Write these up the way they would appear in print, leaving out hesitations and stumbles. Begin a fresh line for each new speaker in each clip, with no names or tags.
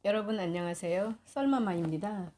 여러분 안녕하세요. 썰마마입니다.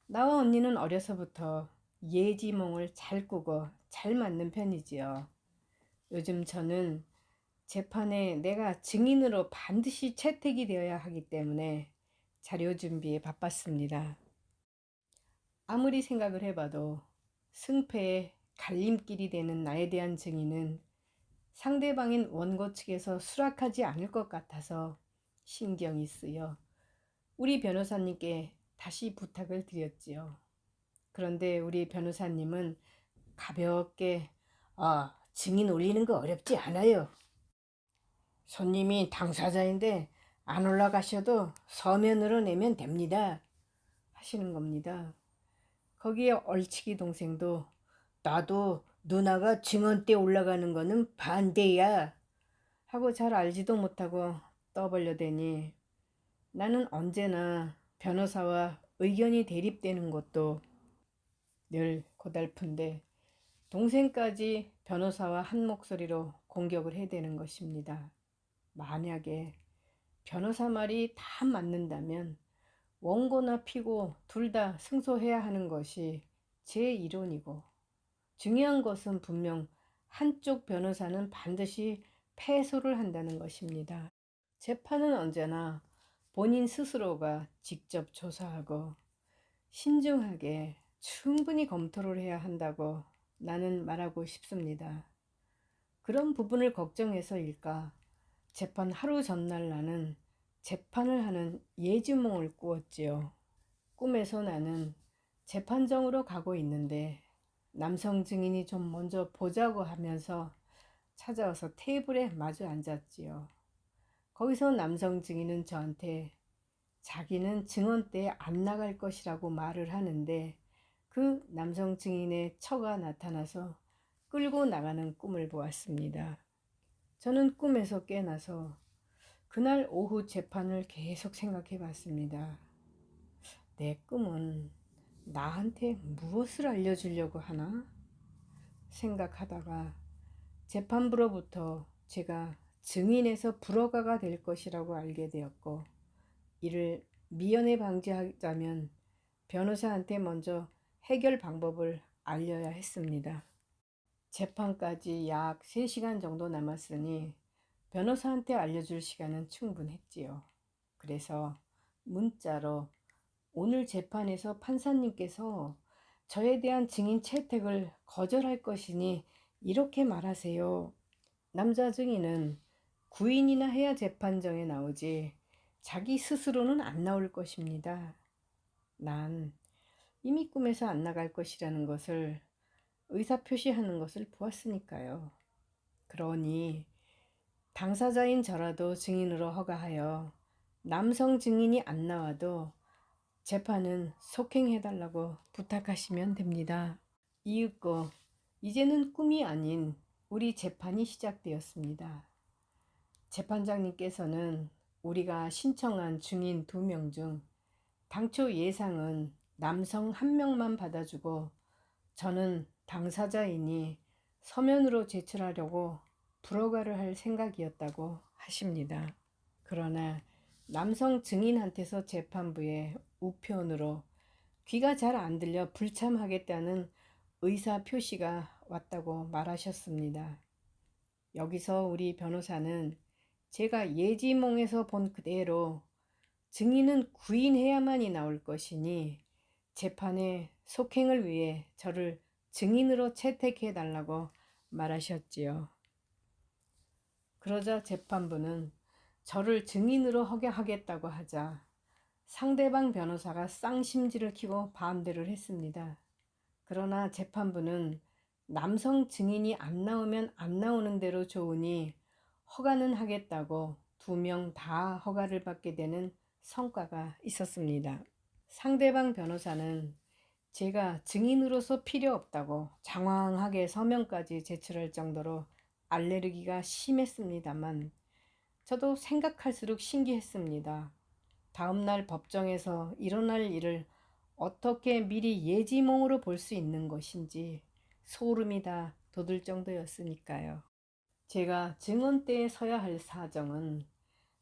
나와 언니는 어려서부터 예지몽을 잘 꾸고 잘 맞는 편이지요. 요즘 저는 재판에 내가 증인으로 반드시 채택이 되어야 하기 때문에 자료 준비에 바빴습니다. 아무리 생각을 해봐도 승패의 갈림길이 되는 나에 대한 증인은 상대방인 원고 측에서 수락하지 않을 것 같아서 신경이 쓰여 우리 변호사님께 다시 부탁을 드렸지요. 그런데 우리 변호사님은 가볍게 증인 올리는 거 어렵지 않아요. 손님이 당사자인데 안 올라가셔도 서면으로 내면 됩니다. 하시는 겁니다. 거기에 얼치기 동생도 나도 누나가 증언 때 올라가는 거는 반대야 하고 잘 알지도 못하고 떠벌려대니 나는 언제나 변호사와 의견이 대립되는 것도 늘 고달픈데 동생까지 변호사와 한 목소리로 공격을 해대는 것입니다. 만약에 변호사 말이 다 맞는다면 원고나 피고 둘 다 승소해야 하는 것이 제 이론이고 중요한 것은 분명 한쪽 변호사는 반드시 패소를 한다는 것입니다. 재판은 언제나 본인 스스로가 직접 조사하고 신중하게 충분히 검토를 해야 한다고 나는 말하고 싶습니다. 그런 부분을 걱정해서일까 재판 하루 전날 나는 재판을 하는 예지몽을 꾸었지요. 꿈에서 나는 재판정으로 가고 있는데 남성 증인이 좀 먼저 보자고 하면서 찾아와서 테이블에 마주 앉았지요. 거기서 남성 증인은 저한테 자기는 증언 때 안 나갈 것이라고 말을 하는데 그 남성 증인의 처가 나타나서 끌고 나가는 꿈을 보았습니다. 저는 꿈에서 깨나서 그날 오후 재판을 계속 생각해 봤습니다. 내 꿈은 나한테 무엇을 알려주려고 하나? 생각하다가 재판부로부터 제가 증인에서 불허가가 될 것이라고 알게 되었고 이를 미연에 방지하자면 변호사한테 먼저 해결 방법을 알려야 했습니다. 재판까지 약 3시간 정도 남았으니 변호사한테 알려줄 시간은 충분했지요. 그래서 문자로 오늘 재판에서 판사님께서 저에 대한 증인 채택을 거절할 것이니 이렇게 말하세요. 남자 증인은 구인이나 해야 재판정에 나오지 자기 스스로는 안 나올 것입니다. 난 이미 꿈에서 안 나갈 것이라는 것을 의사표시하는 것을 보았으니까요. 그러니 당사자인 저라도 증인으로 허가하여 남성 증인이 안 나와도 재판은 속행해달라고 부탁하시면 됩니다. 이윽고 이제는 꿈이 아닌 우리 재판이 시작되었습니다. 재판장님께서는 우리가 신청한 증인 2명 중 당초 예상은 남성 1명만 받아주고 저는 당사자이니 서면으로 제출하려고 불허가를 할 생각이었다고 하십니다. 그러나 남성 증인한테서 재판부에 우편으로 귀가 잘 안 들려 불참하겠다는 의사 표시가 왔다고 말하셨습니다. 여기서 우리 변호사는 제가 예지몽에서 본 그대로 증인은 구인해야만이 나올 것이니 재판에 속행을 위해 저를 증인으로 채택해 달라고 말하셨지요. 그러자 재판부는 저를 증인으로 허가하겠다고 하자 상대방 변호사가 쌍심지를 켜고 반대를 했습니다. 그러나 재판부는 남성 증인이 안 나오면 안 나오는 대로 좋으니 허가는 하겠다고 2명 다 허가를 받게 되는 성과가 있었습니다. 상대방 변호사는 제가 증인으로서 필요 없다고 장황하게 서면까지 제출할 정도로 알레르기가 심했습니다만 저도 생각할수록 신기했습니다. 다음날 법정에서 일어날 일을 어떻게 미리 예지몽으로 볼 수 있는 것인지 소름이 다 돋을 정도였으니까요. 제가 증언대에 서야 할 사정은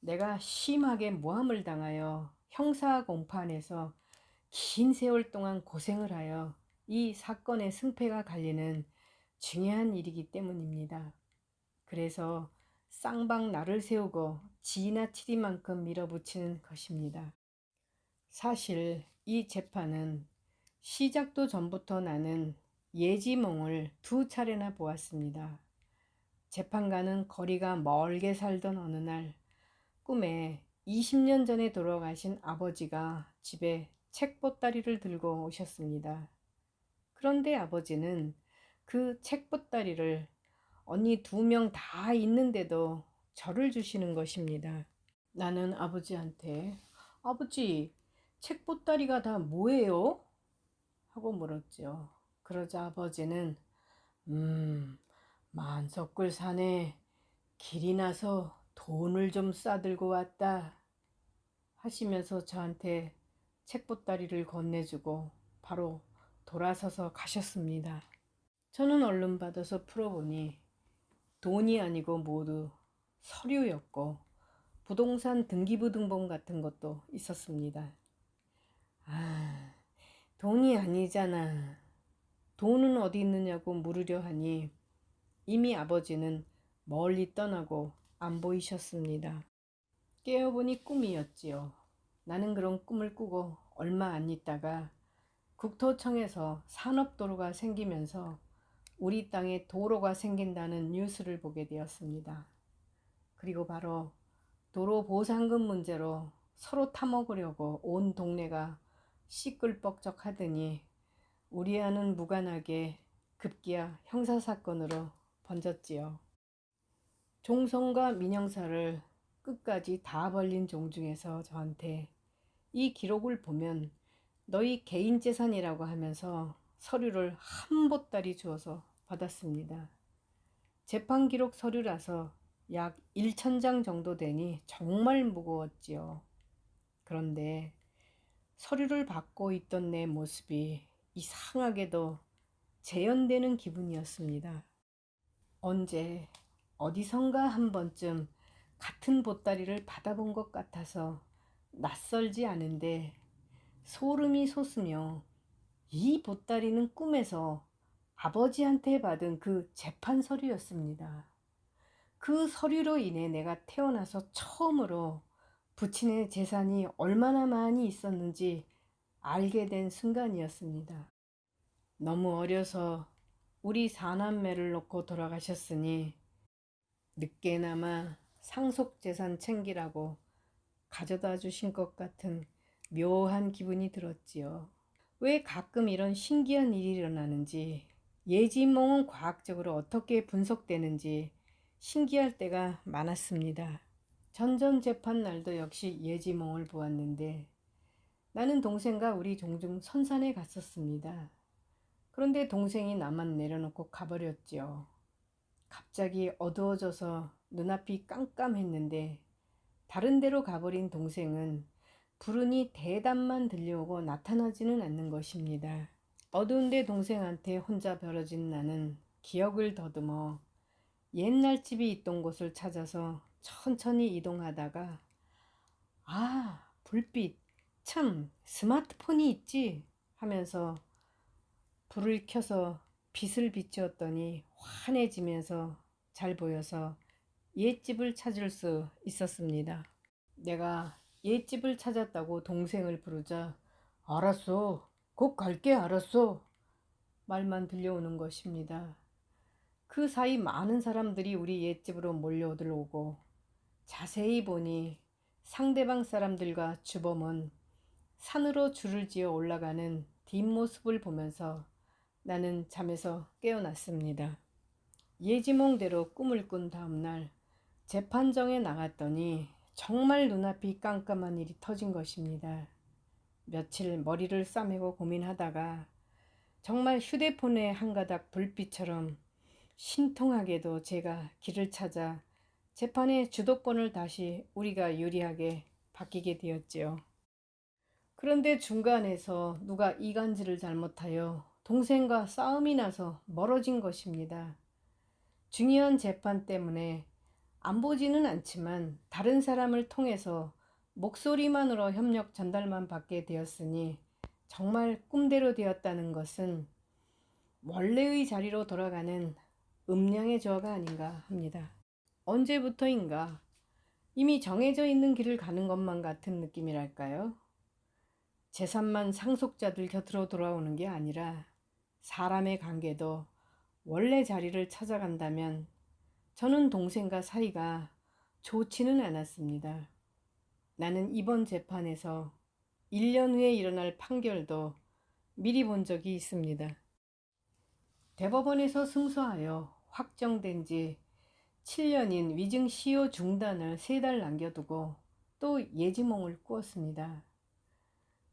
내가 심하게 모함을 당하여 형사 공판에서 긴 세월 동안 고생을 하여 이 사건의 승패가 갈리는 중요한 일이기 때문입니다. 그래서 쌍방 날을 세우고 지나치리만큼 밀어붙이는 것입니다. 사실 이 재판은 시작도 전부터 나는 예지몽을 2차례나 보았습니다. 재판관은 거리가 멀게 살던 어느 날 꿈에 20년 전에 돌아가신 아버지가 집에 책보따리를 들고 오셨습니다. 그런데 아버지는 그 책보따리를 언니 2명 다 있는데도 저를 주시는 것입니다. 나는 아버지한테 아버지, 책보따리가 다 뭐예요? 하고 물었죠. 그러자 아버지는 만석굴산에 길이 나서 돈을 좀 싸들고 왔다 하시면서 저한테 책보따리를 건네주고 바로 돌아서서 가셨습니다. 저는 얼른 받아서 풀어보니 돈이 아니고 모두 서류였고 부동산 등기부등본 같은 것도 있었습니다. 아, 돈이 아니잖아. 돈은 어디 있느냐고 물으려 하니 이미 아버지는 멀리 떠나고 안 보이셨습니다. 깨어보니 꿈이었지요. 나는 그런 꿈을 꾸고 얼마 안 있다가 국토청에서 산업도로가 생기면서 우리 땅에 도로가 생긴다는 뉴스를 보게 되었습니다. 그리고 바로 도로 보상금 문제로 서로 타먹으려고 온 동네가 시끌벅적하더니 우리 아는 무관하게 급기야 형사사건으로 번졌지요. 종성과 민형사를 끝까지 다 벌린 종 중에서 저한테 이 기록을 보면 너희 개인 재산이라고 하면서 서류를 한 보따리 주어서 받았습니다. 재판 기록 서류라서 약 1,000장 정도 되니 정말 무거웠지요. 그런데 서류를 받고 있던 내 모습이 이상하게도 재현되는 기분이었습니다. 언제 어디선가 한 번쯤 같은 보따리를 받아본 것 같아서 낯설지 않은데 소름이 솟으며 이 보따리는 꿈에서 아버지한테 받은 그 재판 서류였습니다. 그 서류로 인해 내가 태어나서 처음으로 부친의 재산이 얼마나 많이 있었는지 알게 된 순간이었습니다. 너무 어려서 우리 4남매를 놓고 돌아가셨으니 늦게나마 상속재산 챙기라고 가져다 주신 것 같은 묘한 기분이 들었지요. 왜 가끔 이런 신기한 일이 일어나는지, 예지몽은 과학적으로 어떻게 분석되는지 신기할 때가 많았습니다. 전전재판 날도 역시 예지몽을 보았는데 나는 동생과 우리 종종 선산에 갔었습니다. 그런데 동생이 나만 내려놓고 가버렸지요. 갑자기 어두워져서 눈앞이 깜깜했는데 다른 데로 가버린 동생은 부르니 대답만 들려오고 나타나지는 않는 것입니다. 어두운데 동생한테 혼자 벌어진 나는 기억을 더듬어 옛날 집이 있던 곳을 찾아서 천천히 이동하다가 불빛, 참 스마트폰이 있지 하면서 불을 켜서 빛을 비추었더니 환해지면서 잘 보여서 옛집을 찾을 수 있었습니다. 내가 옛집을 찾았다고 동생을 부르자 알았어, 곧 갈게, 알았어 말만 들려오는 것입니다. 그 사이 많은 사람들이 우리 옛집으로 몰려들어오고 자세히 보니 상대방 사람들과 주범은 산으로 줄을 지어 올라가는 뒷모습을 보면서 나는 잠에서 깨어났습니다. 예지몽대로 꿈을 꾼 다음날 재판정에 나갔더니 정말 눈앞이 깜깜한 일이 터진 것입니다. 며칠 머리를 싸매고 고민하다가 정말 휴대폰의 한 가닥 불빛처럼 신통하게도 제가 길을 찾아 재판의 주도권을 다시 우리가 유리하게 바뀌게 되었지요. 그런데 중간에서 누가 이간질을 잘못하여 동생과 싸움이 나서 멀어진 것입니다. 중요한 재판 때문에 안 보지는 않지만 다른 사람을 통해서 목소리만으로 협력 전달만 받게 되었으니 정말 꿈대로 되었다는 것은 원래의 자리로 돌아가는 음량의 조화가 아닌가 합니다. 언제부터인가 이미 정해져 있는 길을 가는 것만 같은 느낌이랄까요? 제3만 상속자들 곁으로 돌아오는 게 아니라 사람의 관계도 원래 자리를 찾아간다면 저는 동생과 사이가 좋지는 않았습니다. 나는 이번 재판에서 1년 후에 일어날 판결도 미리 본 적이 있습니다. 대법원에서 승소하여 확정된 지 7년인 위증 시효 중단을 3달 남겨두고 또 예지몽을 꾸었습니다.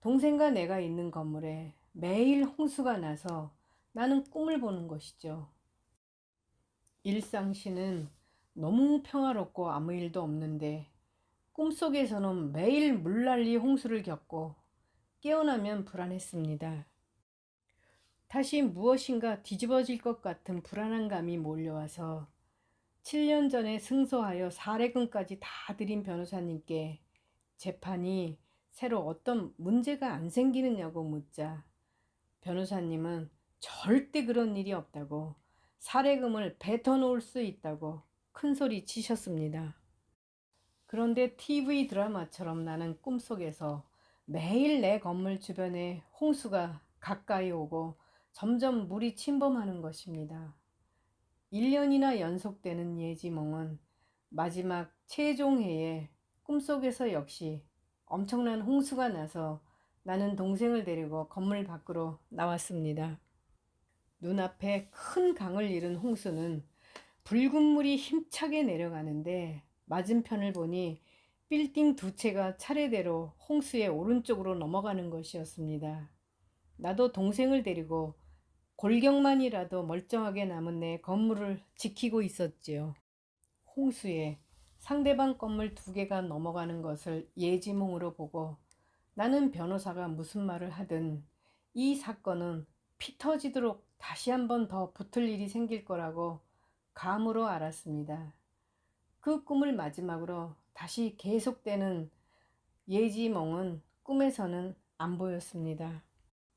동생과 내가 있는 건물에 매일 홍수가 나서 나는 꿈을 보는 것이죠. 일상시는 너무 평화롭고 아무 일도 없는데 꿈속에서는 매일 물난리 홍수를 겪고 깨어나면 불안했습니다. 다시 무엇인가 뒤집어질 것 같은 불안한 감이 몰려와서 7년 전에 승소하여 사례금까지 다 드린 변호사님께 재판이 새로 어떤 문제가 안 생기느냐고 묻자 변호사님은 절대 그런 일이 없다고 사례금을 뱉어놓을 수 있다고 큰소리 치셨습니다. 그런데 TV 드라마처럼 나는 꿈속에서 매일 내 건물 주변에 홍수가 가까이 오고 점점 물이 침범하는 것입니다. 1년이나 연속되는 예지몽은 마지막 최종회에 꿈속에서 역시 엄청난 홍수가 나서 나는 동생을 데리고 건물 밖으로 나왔습니다. 눈앞에 큰 강을 이룬 홍수는 붉은 물이 힘차게 내려가는데 맞은편을 보니 빌딩 2채가 차례대로 홍수의 오른쪽으로 넘어가는 것이었습니다. 나도 동생을 데리고 골경만이라도 멀쩡하게 남은 내 건물을 지키고 있었지요. 홍수에 상대방 건물 2개가 넘어가는 것을 예지몽으로 보고 나는 변호사가 무슨 말을 하든 이 사건은 피 터지도록 다시 한번 더 붙을 일이 생길 거라고 감으로 알았습니다. 그 꿈을 마지막으로 다시 계속되는 예지몽은 꿈에서는 안 보였습니다.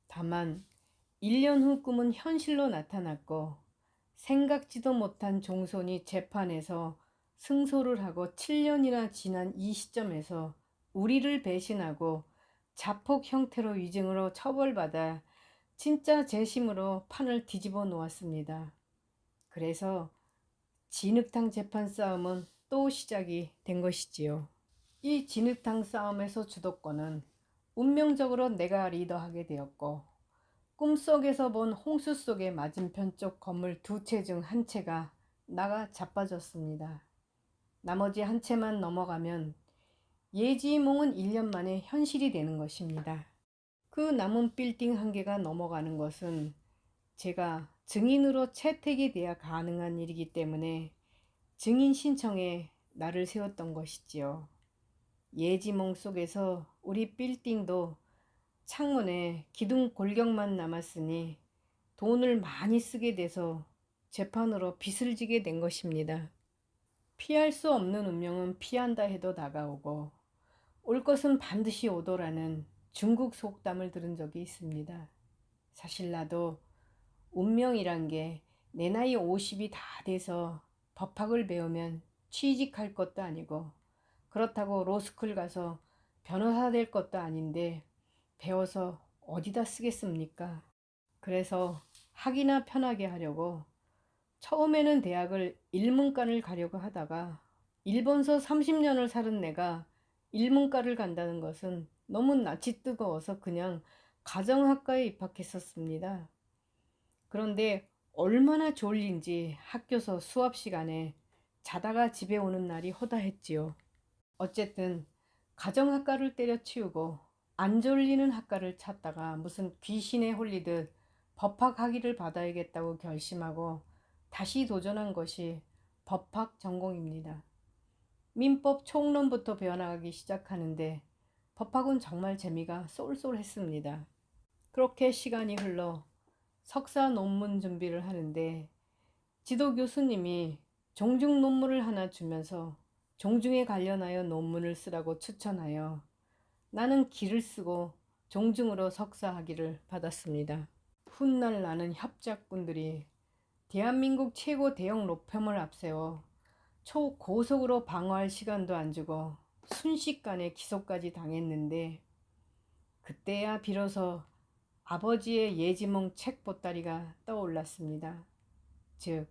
다만 1년 후 꿈은 현실로 나타났고 생각지도 못한 종손이 재판에서 승소를 하고 7년이나 지난 이 시점에서 우리를 배신하고 자폭 형태로 위증으로 처벌받아 진짜 재심으로 판을 뒤집어 놓았습니다. 그래서 진흙탕 재판 싸움은 또 시작이 된 것이지요. 이 진흙탕 싸움에서 주도권은 운명적으로 내가 리더하게 되었고 꿈속에서 본 홍수 속의 맞은편 쪽 건물 2채 중 1채가 나가 자빠졌습니다. 나머지 1채만 넘어가면 예지몽은 1년 만에 현실이 되는 것입니다. 그 남은 빌딩 1개가 넘어가는 것은 제가 증인으로 채택이 돼야 가능한 일이기 때문에 증인 신청에 나를 세웠던 것이지요. 예지몽 속에서 우리 빌딩도 창문에 기둥 골격만 남았으니 돈을 많이 쓰게 돼서 재판으로 빚을 지게 된 것입니다. 피할 수 없는 운명은 피한다 해도 다가오고 올 것은 반드시 오더라는 중국 속담을 들은 적이 있습니다. 사실 나도 운명이란 게 내 나이 50이 다 돼서 법학을 배우면 취직할 것도 아니고 그렇다고 로스쿨 가서 변호사 될 것도 아닌데 배워서 어디다 쓰겠습니까? 그래서 학이나 편하게 하려고 처음에는 대학을 일문과를 가려고 하다가 일본서 30년을 살은 내가 일문과를 간다는 것은 너무 낯이 뜨거워서 그냥 가정학과에 입학했었습니다. 그런데 얼마나 졸린지 학교서 수업 시간에 자다가 집에 오는 날이 허다했지요. 어쨌든 가정학과를 때려치우고 안 졸리는 학과를 찾다가 무슨 귀신에 홀리듯 법학 학위를 받아야겠다고 결심하고 다시 도전한 것이 법학 전공입니다. 민법 총론부터 배워나가기 시작하는데 법학은 정말 재미가 쏠쏠했습니다. 그렇게 시간이 흘러 석사 논문 준비를 하는데 지도 교수님이 종중 논문을 하나 주면서 종중에 관련하여 논문을 쓰라고 추천하여 나는 기를 쓰고 종중으로 석사학위를 받았습니다. 훗날 나는 협작꾼들이 대한민국 최고 대형 로펌을 앞세워 초고속으로 방어할 시간도 안 주고 순식간에 기소까지 당했는데, 그때야 비로소 아버지의 예지몽 책 보따리가 떠올랐습니다. 즉,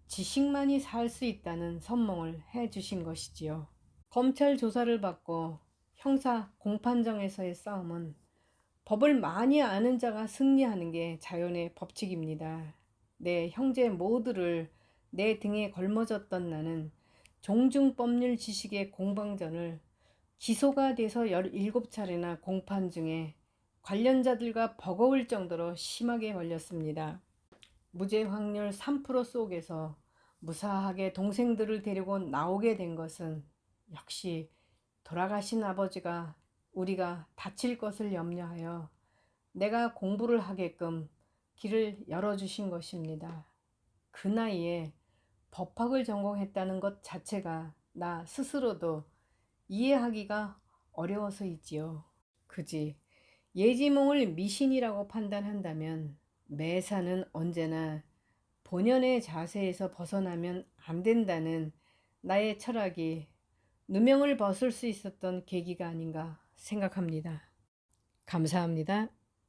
지식만이 살 수 있다는 선몽을 해주신 것이지요. 검찰 조사를 받고 형사 공판정에서의 싸움은 법을 많이 아는 자가 승리하는 게 자연의 법칙입니다. 내 형제 모두를 내 등에 걸머졌던 나는 종중법률 지식의 공방전을 기소가 돼서 17차례나 공판 중에 관련자들과 버거울 정도로 심하게 걸렸습니다. 무죄 확률 3% 속에서 무사하게 동생들을 데리고 나오게 된 것은 역시 돌아가신 아버지가 우리가 다칠 것을 염려하여 내가 공부를 하게끔 길을 열어주신 것입니다. 그 나이에 법학을 전공했다는 것 자체가 나 스스로도 이해하기가 어려워서이지요. 그지 예지몽을 미신이라고 판단한다면 매사는 언제나 본연의 자세에서 벗어나면 안 된다는 나의 철학이 누명을 벗을 수 있었던 계기가 아닌가 생각합니다. 감사합니다.